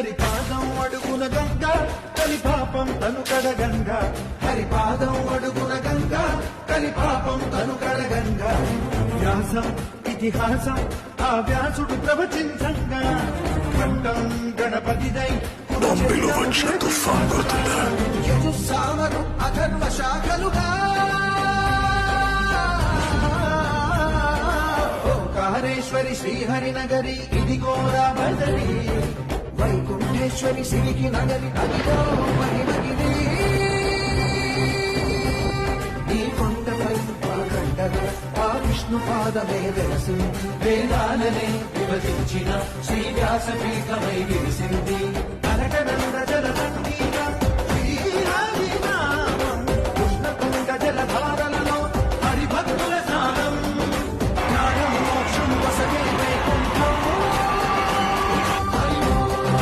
హరిపాదం అడుగున గంగా కలిపాపం తను కడగంగా హరిపాదం అడుగున గంగా కలిపాపం తను కడగంగా వ్యాసం ఇతిహాసం ఆ వ్యాసుడు ప్రవచించంగా కంఠం గణపతిదై బాంబేలో వచ్చిన తుఫాన్ గుర్తుందా? యజుస్సామరు అథర్వ శాఖలుగా ఓంకారేశ్వరి శ్రీహరినగరి ఇదిగోరా బదరి వైకుంఠేశ్వరి శివికి నగరి అదిగో మహిమగిరి ఈ కొండపై పాకండగా ఆ విష్ణు పాదమే వెలసి వేదాలనే విభజించిన శ్రీ వ్యాసపీఠమై విరిసి